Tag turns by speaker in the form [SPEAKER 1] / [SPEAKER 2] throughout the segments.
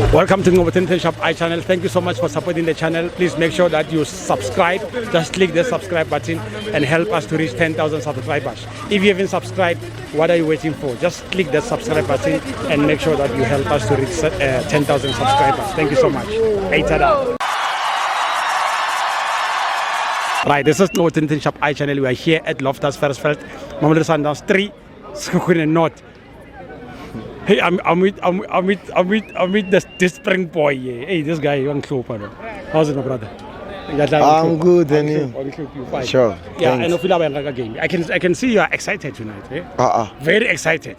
[SPEAKER 1] Welcome to Ngobotin Shop channel. Thank you so much for supporting the channel. Please make sure that you subscribe. Just click the subscribe button and help us to reach 10,000 subscribers. If you haven't subscribed, what are you waiting for? Just click the subscribe button and make sure that you help us to reach 10,000 subscribers. Thank you so much. Right, this is Ngobotin Shop channel. We are here at Loftus Versfeld, Mamelodi Sundowns 3, Sekhukhune North. Hey, I'm with this spring boy. Yeah. Hey, this guy, young Klopa. How's it, my brother?
[SPEAKER 2] I'm good, and you? Sure.
[SPEAKER 1] Yeah, I know feel about a game. I can see you are excited tonight. Eh? Very excited.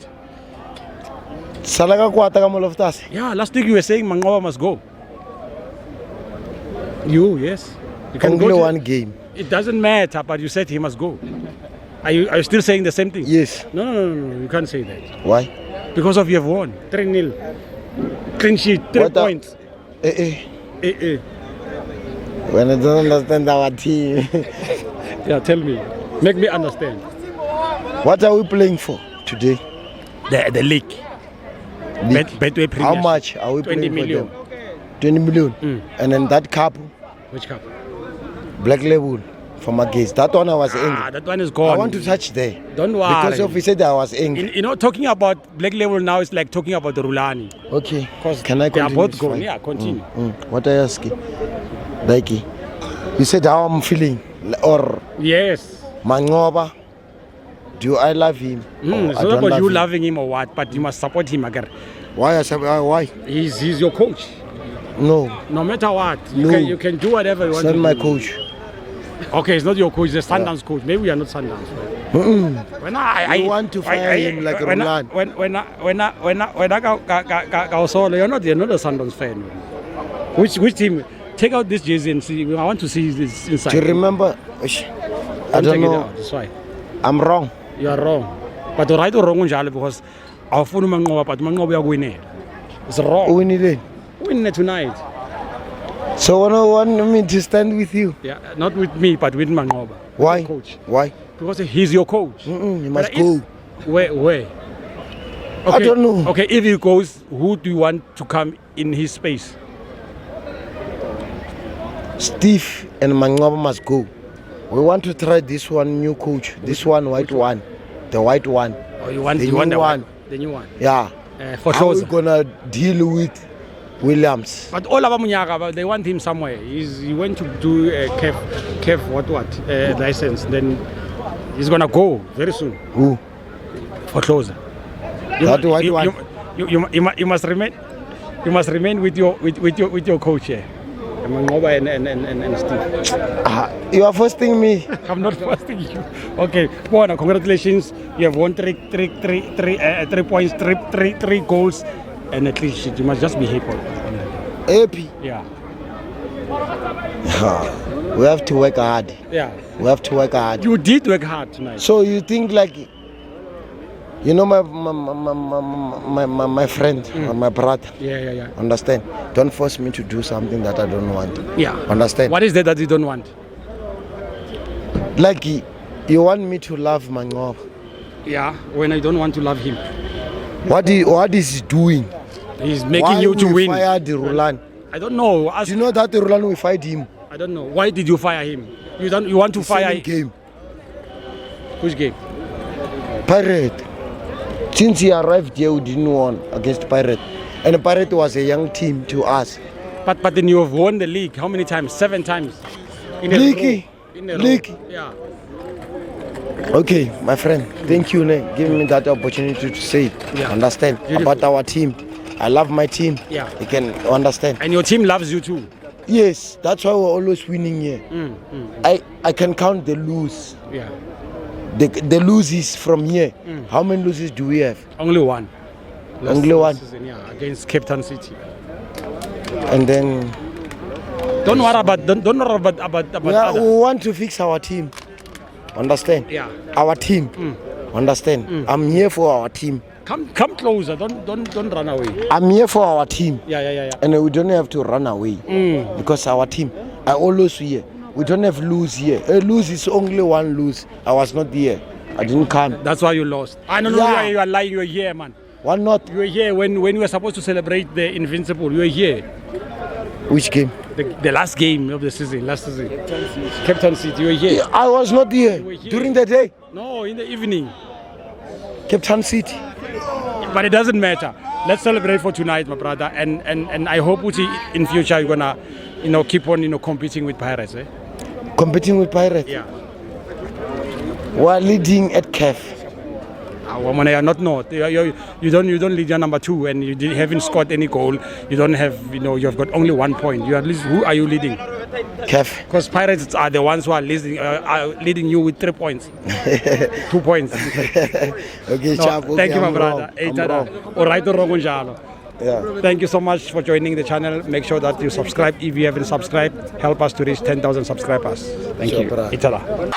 [SPEAKER 2] Salaga kwata kama Loftus.
[SPEAKER 1] Yeah, last week you were saying Mangawa must go. Yes. You can
[SPEAKER 2] only
[SPEAKER 1] go to
[SPEAKER 2] one game.
[SPEAKER 1] It doesn't matter, but you said he must go. Are you still saying the same thing?
[SPEAKER 2] Yes.
[SPEAKER 1] No. You can't say that.
[SPEAKER 2] Why?
[SPEAKER 1] Because of you have won 3-0. Clean sheet, 3 points.
[SPEAKER 2] When I don't understand our team.
[SPEAKER 1] Yeah, tell me. Make me understand.
[SPEAKER 2] What are we playing for today?
[SPEAKER 1] The league. Betway Premier.
[SPEAKER 2] How much are we
[SPEAKER 1] 20
[SPEAKER 2] playing
[SPEAKER 1] million.
[SPEAKER 2] for them? 20 million. And then that cup.
[SPEAKER 1] Which cup?
[SPEAKER 2] Black Label for my gaze. That one I was angry.
[SPEAKER 1] That one is gone.
[SPEAKER 2] I want to touch there.
[SPEAKER 1] Don't worry.
[SPEAKER 2] Because if he said I was angry.
[SPEAKER 1] You know, talking about Black Label now is like talking about the Rulani.
[SPEAKER 2] Okay. Can I continue?
[SPEAKER 1] They are both gone. Yeah, continue.
[SPEAKER 2] What I ask you? Like, you said how I'm feeling. Or
[SPEAKER 1] yes.
[SPEAKER 2] Mangoba. Do I love him?
[SPEAKER 1] It's not about you loving him or what, but you must support him again.
[SPEAKER 2] Why? Why?
[SPEAKER 1] He's your coach.
[SPEAKER 2] No.
[SPEAKER 1] No matter what, you can do whatever you want.
[SPEAKER 2] He's
[SPEAKER 1] to
[SPEAKER 2] my
[SPEAKER 1] do.
[SPEAKER 2] coach.
[SPEAKER 1] Okay, it's not your coach, it's the Sundowns coach. Maybe we are not Sundowns. When I
[SPEAKER 2] want to fire him like Roland.
[SPEAKER 1] When I saw you're not a Sundowns fan. Which team? Take out this jersey and see. I want to see this inside.
[SPEAKER 2] Do you remember? I don't know.
[SPEAKER 1] That's why.
[SPEAKER 2] I'm wrong.
[SPEAKER 1] You are wrong. But right or wrong, because our phone Mangoba, but Mangoba are winning. It's wrong. Win tonight.
[SPEAKER 2] So you want me to stand with you?
[SPEAKER 1] Yeah, not with me, but with Mangoba.
[SPEAKER 2] Why?
[SPEAKER 1] Coach.
[SPEAKER 2] Why?
[SPEAKER 1] Because he's your coach.
[SPEAKER 2] He must go.
[SPEAKER 1] Where? Okay.
[SPEAKER 2] I don't know.
[SPEAKER 1] Okay, if he goes, who do you want to come in his space?
[SPEAKER 2] Steve and Mangoba must go. We want to try this one new coach. This one white one. The white one.
[SPEAKER 1] Oh, you want
[SPEAKER 2] the
[SPEAKER 1] new
[SPEAKER 2] one?
[SPEAKER 1] The new one.
[SPEAKER 2] Yeah.
[SPEAKER 1] Fohloza.
[SPEAKER 2] How are we gonna deal with Williams?
[SPEAKER 1] But all of them, they want him somewhere. He went to do a KEF license. Then he's gonna go very soon.
[SPEAKER 2] Who?
[SPEAKER 1] Fohloza. You must remain. You must remain with your coach here. Mangoba and Steve.
[SPEAKER 2] You are forcing me.
[SPEAKER 1] I'm not forcing you. Okay, Bona, congratulations. You have won 3 points, three goals, and at least you must just be happy.
[SPEAKER 2] Happy?
[SPEAKER 1] Yeah.
[SPEAKER 2] We have to work hard.
[SPEAKER 1] Yeah.
[SPEAKER 2] We have to work hard.
[SPEAKER 1] You did work hard tonight.
[SPEAKER 2] So you think like, you know, my friend or my brother.
[SPEAKER 1] Yeah.
[SPEAKER 2] Understand? Don't force me to do something that I don't want.
[SPEAKER 1] Yeah.
[SPEAKER 2] Understand?
[SPEAKER 1] What is that you don't want?
[SPEAKER 2] Like you want me to love Mangoba.
[SPEAKER 1] Yeah. When I don't want to love him.
[SPEAKER 2] What is he doing?
[SPEAKER 1] He's making you to win.
[SPEAKER 2] Why fire the Roland?
[SPEAKER 1] I don't know.
[SPEAKER 2] Do you know that the Roland will fight him?
[SPEAKER 1] I don't know. Why did you fire him? You want to fire him?
[SPEAKER 2] Game.
[SPEAKER 1] Which game?
[SPEAKER 2] Pirate. Since he arrived here, we didn't win against Pirate. And Pirate was a young team to us.
[SPEAKER 1] But then you have won the league. How many times? 7 times. In a
[SPEAKER 2] league.
[SPEAKER 1] Yeah.
[SPEAKER 2] Okay, my friend. Thank you, giving me that opportunity to say it.
[SPEAKER 1] Yeah.
[SPEAKER 2] Understand? Beautiful. About our team. I love my team.
[SPEAKER 1] Yeah.
[SPEAKER 2] You can understand.
[SPEAKER 1] And your team loves you too.
[SPEAKER 2] Yes, that's why we're always winning here. I can count the lose.
[SPEAKER 1] Yeah.
[SPEAKER 2] The loses from here. How many loses do we have?
[SPEAKER 1] Only one.
[SPEAKER 2] Only one.
[SPEAKER 1] Season, yeah, against Cape Town City.
[SPEAKER 2] And then.
[SPEAKER 1] Don't worry about.
[SPEAKER 2] Yeah, we want to fix our team. Understand?
[SPEAKER 1] Yeah.
[SPEAKER 2] Our team. Understand? I'm here for our team.
[SPEAKER 1] Come closer. Don't run away.
[SPEAKER 2] I'm here for our team.
[SPEAKER 1] Yeah.
[SPEAKER 2] And we don't have to run away because our team. I always here. We don't have lose here. A lose is only one lose. I was not here. I didn't come.
[SPEAKER 1] That's why you lost. I don't know why you are lying. You're here, man.
[SPEAKER 2] One not.
[SPEAKER 1] You were here when we were supposed to celebrate the Invincible. You were here.
[SPEAKER 2] Which game?
[SPEAKER 1] The last game of the season, last season. Captain City, you were here.
[SPEAKER 2] Yeah, I was not here.
[SPEAKER 1] were here.
[SPEAKER 2] During the day.
[SPEAKER 1] No, in the evening.
[SPEAKER 2] Captain City.
[SPEAKER 1] But it doesn't matter. Let's celebrate for tonight, my brother. And I hope in future you're gonna, keep on, competing with Pirates. Eh?
[SPEAKER 2] Competing with Pirates.
[SPEAKER 1] Yeah.
[SPEAKER 2] We're leading at CAF.
[SPEAKER 1] You don't lead your number 2, and you haven't scored any goal. You don't have, you've got only 1 point. You at least, who are you leading?
[SPEAKER 2] CAF.
[SPEAKER 1] Because Pirates are the ones who are leading you with 3 points, 2 points.
[SPEAKER 2] Okay,
[SPEAKER 1] No, thank you, my brother. All right,
[SPEAKER 2] Yeah.
[SPEAKER 1] Thank you so much for joining the channel. Make sure that you subscribe if you haven't subscribed. Help us to reach 10,000 subscribers. Thank
[SPEAKER 2] Sure,
[SPEAKER 1] you.
[SPEAKER 2] brother.
[SPEAKER 1] Itala.